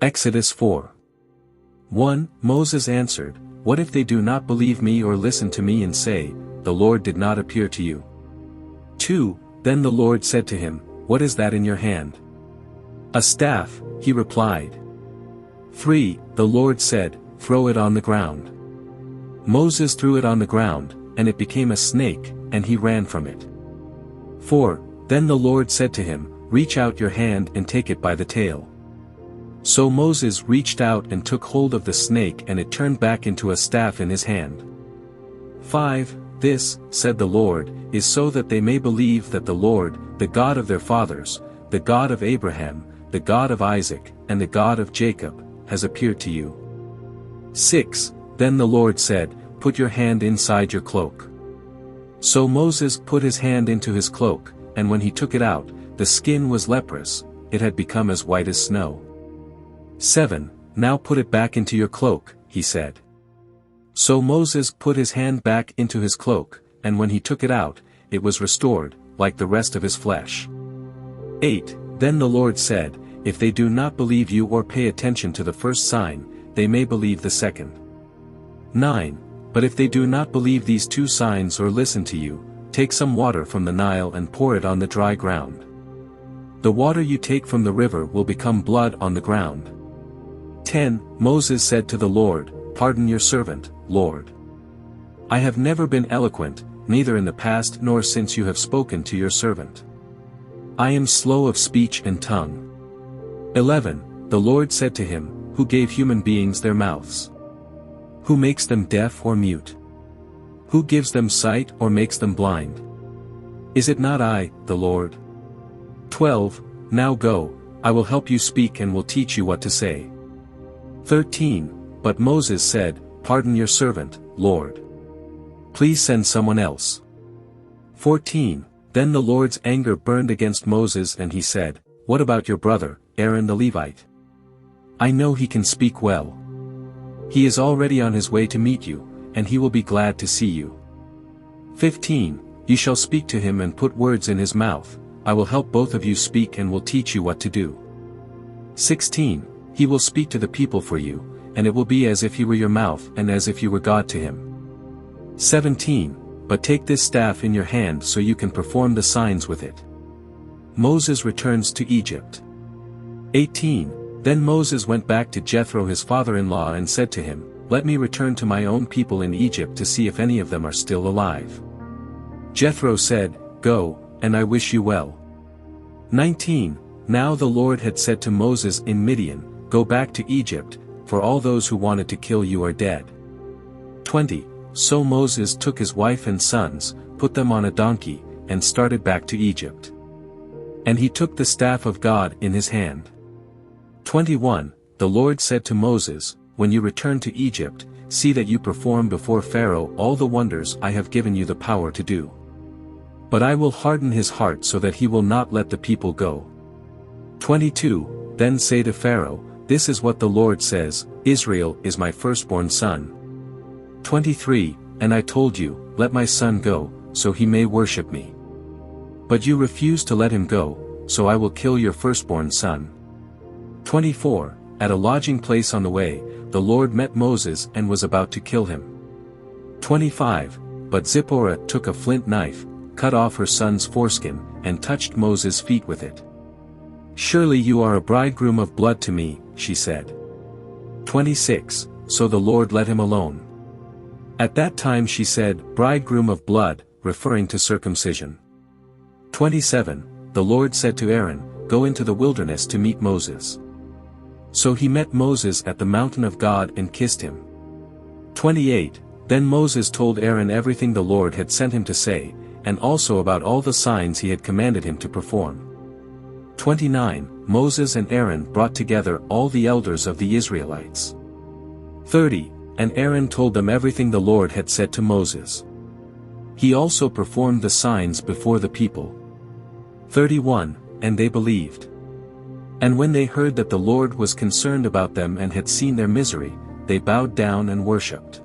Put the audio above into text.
Exodus 4. 1. Moses answered, "What if they do not believe me or listen to me and say, 'The Lord did not appear to you'?" 2. Then the Lord said to him, "What is that in your hand?" "A staff," he replied. 3. The Lord said, "Throw it on the ground." Moses threw it on the ground, and it became a snake, and he ran from it. 4. Then the Lord said to him, "Reach out your hand and take it by the tail." So Moses reached out and took hold of the snake, and it turned back into a staff in his hand. 5. This, said the Lord, is so that they may believe that the Lord, the God of their fathers, the God of Abraham, the God of Isaac, and the God of Jacob, has appeared to you. 6. Then the Lord said, "Put your hand inside your cloak." So Moses put his hand into his cloak, and when he took it out, the skin was leprous, it had become as white as snow. 7. Now put it back into your cloak, he said. So Moses put his hand back into his cloak, and when he took it out, it was restored, like the rest of his flesh. 8. Then the Lord said, "If they do not believe you or pay attention to the first sign, they may believe the second." 9. But if they do not believe these two signs or listen to you, take some water from the Nile and pour it on the dry ground. The water you take from the river will become blood on the ground. 10. Moses said to the Lord, "Pardon your servant, Lord. I have never been eloquent, neither in the past nor since you have spoken to your servant. I am slow of speech and tongue." 11. The Lord said to him, "Who gave human beings their mouths? Who makes them deaf or mute? Who gives them sight or makes them blind? Is it not I, the Lord?" 12. Now go, I will help you speak and will teach you what to say. 13. But Moses said, "Pardon your servant, Lord. Please send someone else." 14. Then the Lord's anger burned against Moses and he said, "What about your brother, Aaron the Levite? I know he can speak well. He is already on his way to meet you, and he will be glad to see you." 15. You shall speak to him and put words in his mouth, I will help both of you speak and will teach you what to do. 16. He will speak to the people for you, and it will be as if he were your mouth and as if you were God to him. 17. But take this staff in your hand so you can perform the signs with it. Moses returns to Egypt. 18. Then Moses went back to Jethro his father-in-law and said to him, "Let me return to my own people in Egypt to see if any of them are still alive." Jethro said, "Go, and I wish you well." 19. Now the Lord had said to Moses in Midian, "Go back to Egypt, for all those who wanted to kill you are dead." 20. So Moses took his wife and sons, put them on a donkey, and started back to Egypt. And he took the staff of God in his hand. 21. The Lord said to Moses, "When you return to Egypt, see that you perform before Pharaoh all the wonders I have given you the power to do. But I will harden his heart so that he will not let the people go." 22. Then say to Pharaoh, "This is what the Lord says, Israel is my firstborn son." 23. And I told you, "Let my son go, so he may worship me." But you refused to let him go, so I will kill your firstborn son. 24. At a lodging place on the way, the Lord met Moses and was about to kill him. 25. But Zipporah took a flint knife, cut off her son's foreskin, and touched Moses' feet with it. "Surely you are a bridegroom of blood to me," she said. 26. So the Lord let him alone. At that time she said, "Bridegroom of blood," referring to circumcision. 27. The Lord said to Aaron, "Go into the wilderness to meet Moses." So he met Moses at the mountain of God and kissed him. 28. Then Moses told Aaron everything the Lord had sent him to say, and also about all the signs he had commanded him to perform. 29. Moses and Aaron brought together all the elders of the Israelites. 30. And Aaron told them everything the Lord had said to Moses. He also performed the signs before the people. 31. And they believed. And when they heard that the Lord was concerned about them and had seen their misery, they bowed down and worshipped.